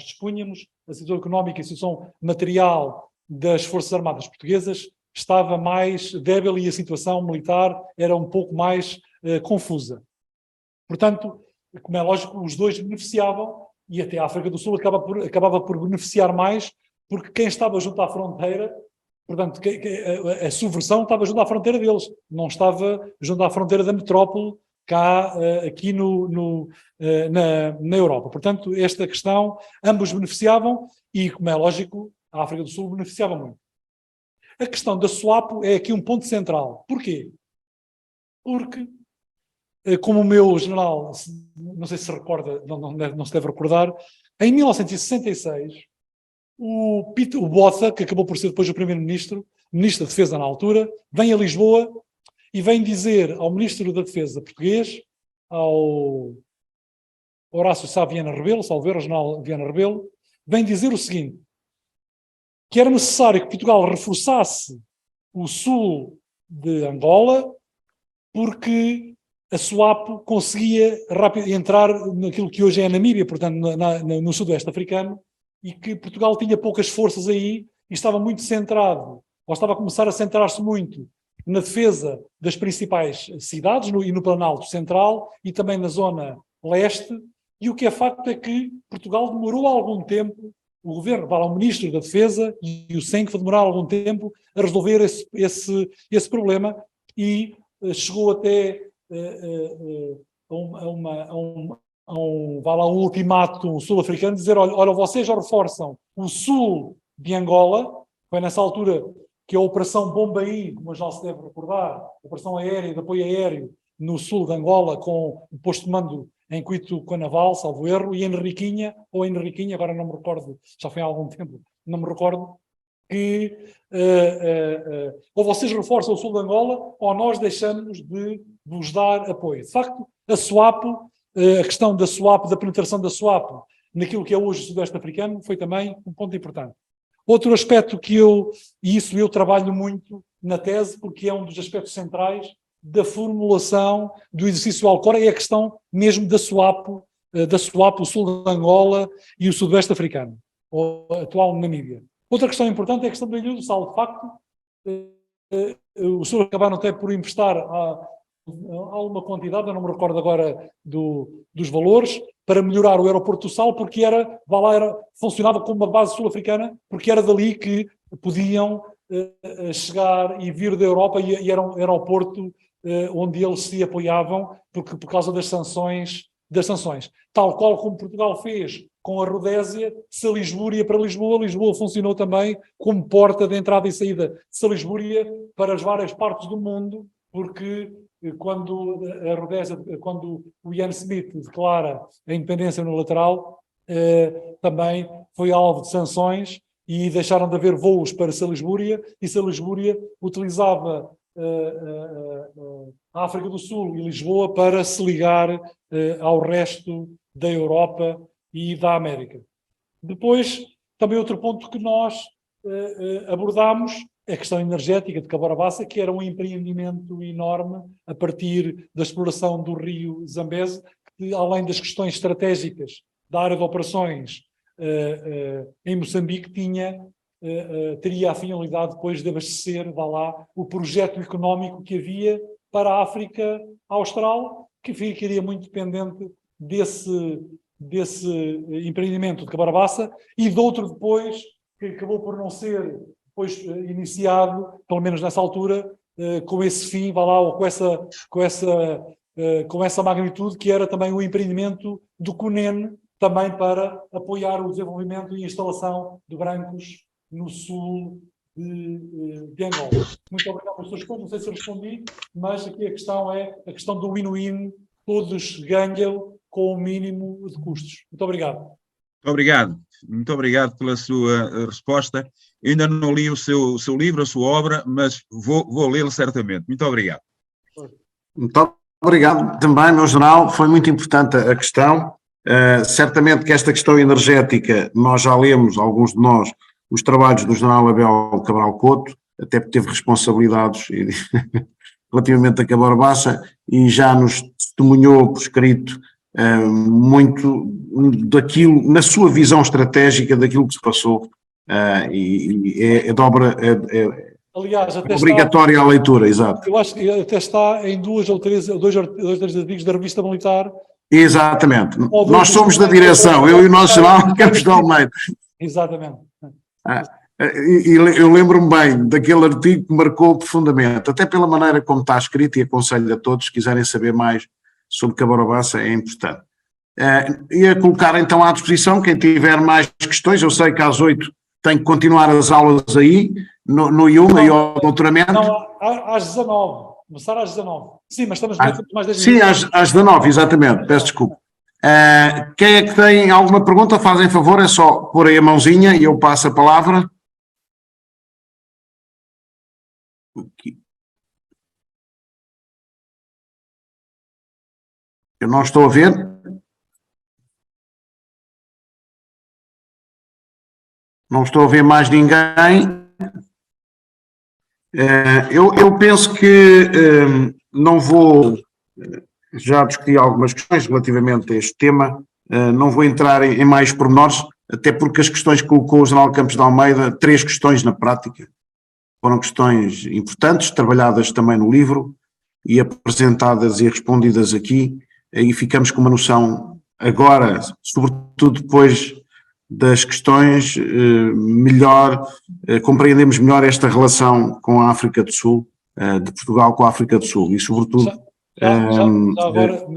[SPEAKER 2] dispunhamos, a situação económica e a situação material das Forças Armadas Portuguesas estava mais débil e a situação militar era um pouco mais confusa. Portanto, como é lógico, os dois beneficiavam, e até a África do Sul acabava por beneficiar mais, porque quem estava junto à fronteira, portanto, a subversão estava junto à fronteira deles, não estava junto à fronteira da metrópole, cá, aqui na Europa. Portanto, esta questão, ambos beneficiavam e, como é lógico, a África do Sul beneficiava muito. A questão da SWAPO é aqui um ponto central. Porquê? Porque, como o meu general, não sei se se recorda, não se deve recordar, em 1966, o Botha, que acabou por ser depois o primeiro-ministro, ministro da Defesa na altura, vem a Lisboa e vem dizer ao ministro da Defesa português, ao Horácio Sá Viana Rebelo, salvo erro, general Viana Rebelo, vem dizer o seguinte, que era necessário que Portugal reforçasse o sul de Angola, porque a SWAPO conseguia entrar naquilo que hoje é a Namíbia, portanto no sudoeste africano, e que Portugal tinha poucas forças aí e estava muito centrado, ou estava a começar a centrar-se muito na defesa das principais cidades e no Planalto Central e também na zona leste, e o que é facto é que Portugal demorou algum tempo, o governo, o Ministro da Defesa e o SENC demoraram algum tempo a resolver esse problema e chegou até a um ultimato sul-africano, dizer, olha, vocês já reforçam o sul de Angola, foi nessa altura que a Operação Bombaim, como já se deve recordar, Operação Aérea de Apoio Aéreo no sul de Angola, com o posto de mando em Cuito-Canaval, salvo erro, e em Henriquinha, agora não me recordo, já foi há algum tempo, não me recordo, que ou vocês reforçam o sul de Angola, ou nós deixamos de vos dar apoio. De facto, a SWAPO, a questão da SWAPO, da penetração da SWAPO naquilo que é hoje o Sudeste Africano, foi também um ponto importante. Outro aspecto e isso eu trabalho muito na tese, porque é um dos aspectos centrais da formulação do exercício Alcora, é a questão mesmo da SWAPO, o sul de Angola e o Sudoeste Africano, ou atual Namíbia. Outra questão importante é a questão da Ilha do Sal. De facto, os senhores acabaram até por emprestar alguma quantidade, eu não me recordo agora dos valores, para melhorar o aeroporto do Sal, porque funcionava como uma base sul-africana, porque era dali que podiam chegar e vir da Europa e era um aeroporto onde eles se apoiavam por causa das sanções, tal qual como Portugal fez com a Rodésia, Salisbúria para Lisboa. Lisboa funcionou também como porta de entrada e saída de Salisbúria para as várias partes do mundo, porque quando o Ian Smith declara a independência unilateral, também foi alvo de sanções e deixaram de haver voos para Salisbúria, e Salisbúria utilizava a África do Sul e Lisboa para se ligar ao resto da Europa e da América. Depois, também outro ponto que nós abordámos é a questão energética de Cabora Bassa, que era um empreendimento enorme a partir da exploração do rio Zambeze, que além das questões estratégicas da área de operações em Moçambique, teria a finalidade depois de abastecer, o projeto económico que havia para a África Austral, que ficaria muito dependente desse empreendimento de Cabora Bassa e de outro depois, que acabou por não ser depois iniciado, pelo menos nessa altura, com esse fim, ou com essa magnitude, que era também o empreendimento do Cunene, também para apoiar o desenvolvimento e instalação de brancos no sul de Angola. Muito obrigado pelas suas perguntas, não sei se eu respondi, mas aqui a questão é a questão do win-win, todos ganham com o mínimo de custos. Muito obrigado.
[SPEAKER 3] Muito obrigado pela sua resposta. Ainda não li o seu livro, a sua obra, mas vou lê-lo certamente. Muito obrigado.
[SPEAKER 1] Muito obrigado também, meu general, foi muito importante a questão. Certamente que esta questão energética, nós já lemos, alguns de nós, os trabalhos do general Abel Cabral Couto, até porque teve responsabilidades relativamente a Cabora Bassa e já nos testemunhou por escrito muito daquilo, na sua visão estratégica daquilo que se passou, e é de obra,
[SPEAKER 2] aliás, até
[SPEAKER 1] obrigatória a leitura, exato.
[SPEAKER 2] Eu acho que até está em dois ou três artigos da revista Militar.
[SPEAKER 1] Exatamente. Nós somos da direção, eu e o nosso general Campos de Almeida.
[SPEAKER 2] Exatamente.
[SPEAKER 1] E eu lembro-me bem daquele artigo que marcou profundamente, até pela maneira como está escrito, e aconselho a todos, se quiserem saber mais sobre Cabora Bassa, é importante. Ia colocar então à disposição, quem tiver mais questões, eu sei que às 8 tem que continuar as aulas aí, no IUMA e ao doutoramento.
[SPEAKER 2] Não, às 19, começar às 19. Sim, mas estamos mais 10
[SPEAKER 1] sim,
[SPEAKER 2] minutos.
[SPEAKER 1] Sim, às 19, exatamente, peço desculpa. Quem é que tem alguma pergunta, fazem favor, é só pôr aí a mãozinha e eu passo a palavra. Eu não estou a ver. Não estou a ver mais ninguém. Eu penso que não vou, já discuti algumas questões relativamente a este tema, não vou entrar em mais pormenores, até porque as questões que colocou o general Campos de Almeida, 3 questões na prática, foram questões importantes, trabalhadas também no livro e apresentadas e respondidas aqui, e ficamos com uma noção agora, sobretudo depois das questões, compreendemos melhor esta relação com a África do Sul, de Portugal com a África do Sul, e sobretudo...
[SPEAKER 2] Já agora...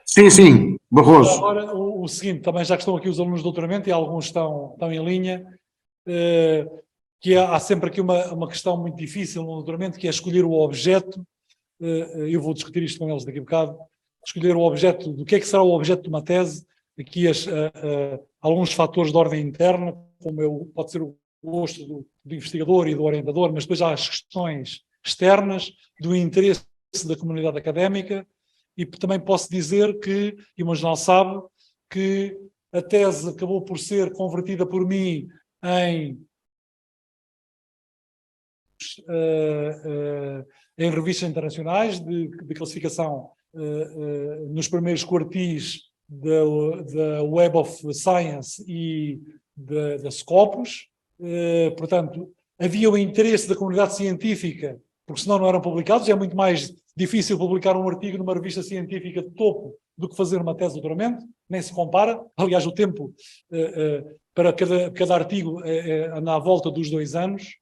[SPEAKER 1] Sim, Barroso.
[SPEAKER 2] Agora o seguinte, também já que estão aqui os alunos de doutoramento e alguns estão em linha, que há sempre aqui uma questão muito difícil no doutoramento, que é escolher o objeto, eu vou discutir isto com eles daqui a bocado, escolher o objeto, do que é que será o objeto de uma tese, aqui alguns fatores de ordem interna, como pode ser o gosto do investigador e do orientador, mas depois há as questões externas, do interesse da comunidade académica, e também posso dizer que, e o meu jornal sabe, que a tese acabou por ser convertida por mim em revistas internacionais de classificação nos primeiros quartis da Web of Science e da Scopus. Portanto, havia o interesse da comunidade científica, porque senão não eram publicados. É muito mais difícil publicar um artigo numa revista científica de topo do que fazer uma tese de doutoramento, nem se compara. Aliás, o tempo para cada artigo anda à volta dos 2 anos.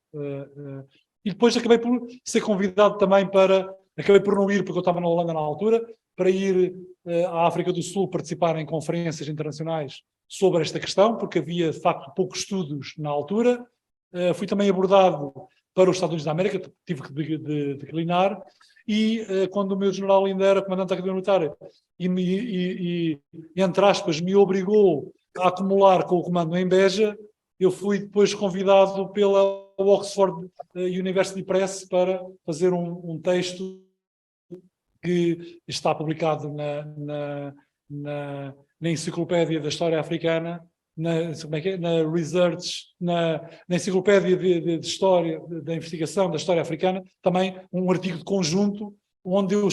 [SPEAKER 2] E depois acabei por ser convidado também acabei por não ir, porque eu estava na Holanda na altura, para ir à África do Sul participar em conferências internacionais sobre esta questão, porque havia, de facto, poucos estudos na altura. Fui também abordado para os Estados Unidos da América, tive que declinar, e quando o meu general ainda era comandante da Academia Militar e, entre aspas, me obrigou a acumular com o comando em Beja, eu fui depois convidado pela Oxford University Press para fazer um texto que está publicado na Enciclopédia da História Africana, na Research, na Enciclopédia de História, da Investigação da História Africana, também um artigo de conjunto onde eu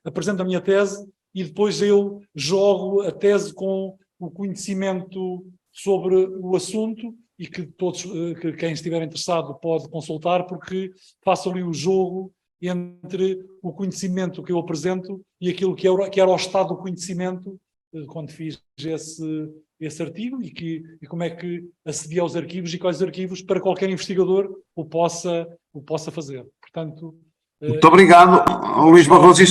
[SPEAKER 2] apresento a minha tese e depois eu jogo a tese com o conhecimento sobre o assunto, e que quem estiver interessado pode consultar, porque faço ali o jogo entre o conhecimento que eu apresento e aquilo que era o estado do conhecimento quando fiz esse artigo, e como é que acedi aos arquivos e quais arquivos para qualquer investigador o possa fazer. Portanto...
[SPEAKER 1] Muito obrigado, Luís Barroso.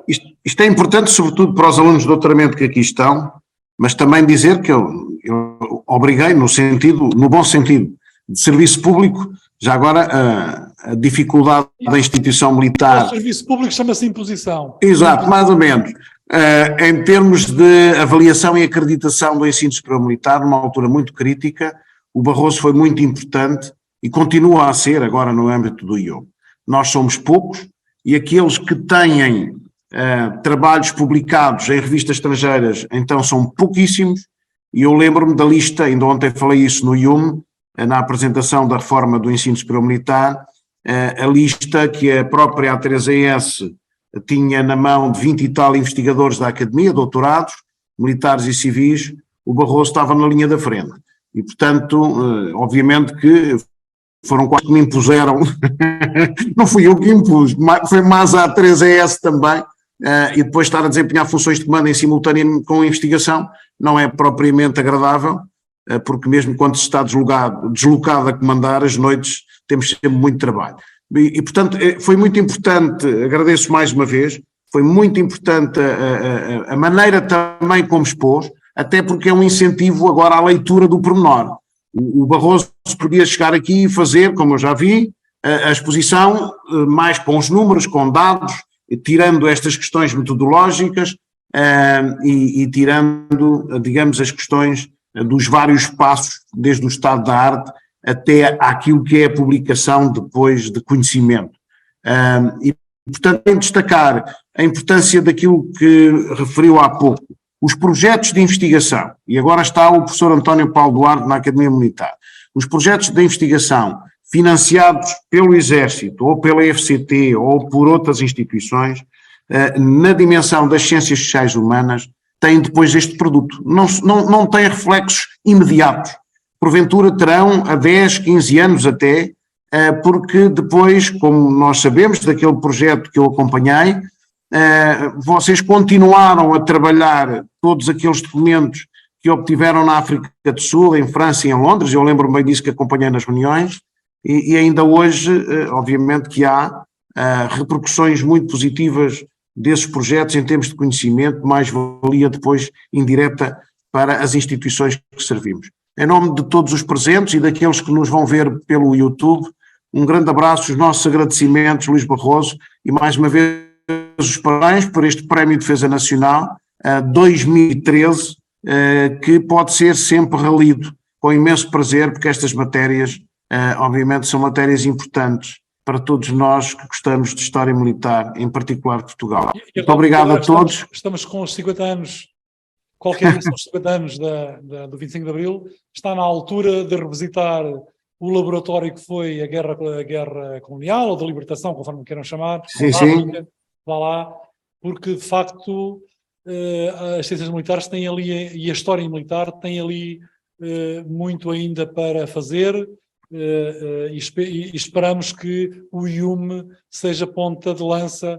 [SPEAKER 1] Isto é importante, sobretudo para os alunos de doutoramento que aqui estão, mas também dizer que eu obriguei no bom sentido, de serviço público, já agora a dificuldade da instituição militar.
[SPEAKER 2] O serviço público chama-se imposição.
[SPEAKER 1] Exato, mais ou menos. Em termos de avaliação e acreditação do ensino superior militar, numa altura muito crítica, o Barroso foi muito importante e continua a ser agora no âmbito do IUM. Nós somos poucos e aqueles que têm trabalhos publicados em revistas estrangeiras, então são pouquíssimos, e eu lembro-me da lista, ainda ontem falei isso no IUM, na apresentação da reforma do ensino superior militar, a lista que a própria A3ES tinha na mão de 20 e tal investigadores da academia, doutorados, militares e civis, o Barroso estava na linha da frente. E, portanto, obviamente que foram quase que me impuseram, não fui eu que impus, foi mais a A3ES também, e depois estar a desempenhar funções de comando em simultâneo com a investigação não é propriamente agradável, porque mesmo quando se está deslocado a comandar, as noites temos sempre muito trabalho. E portanto, foi muito importante, agradeço mais uma vez, foi muito importante a maneira também como expôs, até porque é um incentivo agora à leitura do pormenor. O Barroso podia chegar aqui e fazer, como eu já vi, a exposição mais com os números, com dados, tirando estas questões metodológicas e tirando, digamos, as questões dos vários passos, desde o estado da arte até àquilo que é a publicação depois de conhecimento. E, portanto, em destacar a importância daquilo que referiu há pouco, os projetos de investigação, e agora está o professor António Paulo Duarte na Academia Militar, os projetos de investigação financiados pelo Exército, ou pela FCT, ou por outras instituições, na dimensão das ciências sociais humanas, têm depois este produto. Não têm reflexos imediatos. Porventura terão a 10, 15 anos até, porque depois, como nós sabemos, daquele projeto que eu acompanhei, vocês continuaram a trabalhar todos aqueles documentos que obtiveram na África do Sul, em França e em Londres, eu lembro-me bem disso que acompanhei nas reuniões, e ainda hoje, obviamente que há repercussões muito positivas desses projetos em termos de conhecimento, mais-valia depois indireta para as instituições que servimos. Em nome de todos os presentes e daqueles que nos vão ver pelo YouTube, um grande abraço, os nossos agradecimentos, Luís Barroso, e mais uma vez os parabéns por este Prémio de Defesa Nacional 2013, que pode ser sempre relido com imenso prazer, porque estas matérias, obviamente, são matérias importantes para todos nós que gostamos de História Militar, em particular de Portugal. Muito obrigado a todos.
[SPEAKER 2] Estamos com os 50 anos, qualquer que são os 50 anos do 25 de Abril, está na altura de revisitar o laboratório que foi a guerra colonial, ou de libertação, conforme queiram chamar,
[SPEAKER 1] sim, sim.
[SPEAKER 2] Vá lá, porque de facto as ciências militares têm ali, e a história militar tem ali muito ainda para fazer, e esperamos que o IUM seja ponta de lança,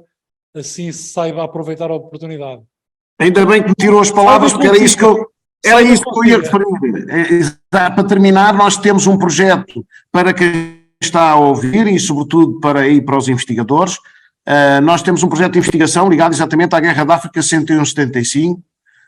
[SPEAKER 2] assim se saiba aproveitar a oportunidade.
[SPEAKER 1] Ainda bem que me tirou as palavras, porque era isso que eu ia referir. Para terminar, nós temos um projeto para quem está a ouvir e sobretudo para os investigadores. Nós temos um projeto de investigação ligado exatamente à Guerra da África 61-75,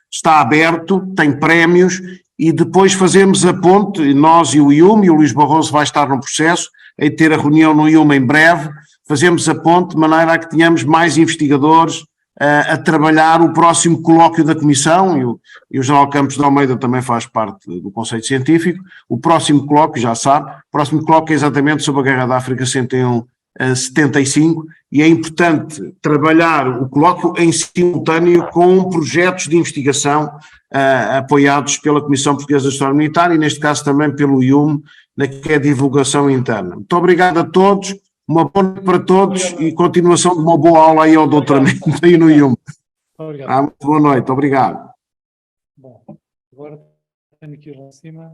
[SPEAKER 1] está aberto, tem prémios, e depois fazemos a ponte, nós e o IUM, e o Luís Barroso vai estar no processo, em ter a reunião no IUM em breve, fazemos a ponte de maneira a que tenhamos mais investigadores a trabalhar o próximo colóquio da Comissão, e o General Campos de Almeida também faz parte do Conselho Científico. O próximo colóquio, já sabe, o próximo colóquio é exatamente sobre a Guerra da África 61-75, e é importante trabalhar o colóquio em simultâneo com projetos de investigação apoiados pela Comissão Portuguesa de História Militar e neste caso também pelo IUM, na que é a divulgação interna. Muito obrigado a todos, uma boa noite para todos e continuação de uma boa aula aí ao doutoramento aí no IUM.
[SPEAKER 2] Obrigado.
[SPEAKER 1] Boa noite, obrigado.
[SPEAKER 2] Bom, agora tenho aqui lá em cima.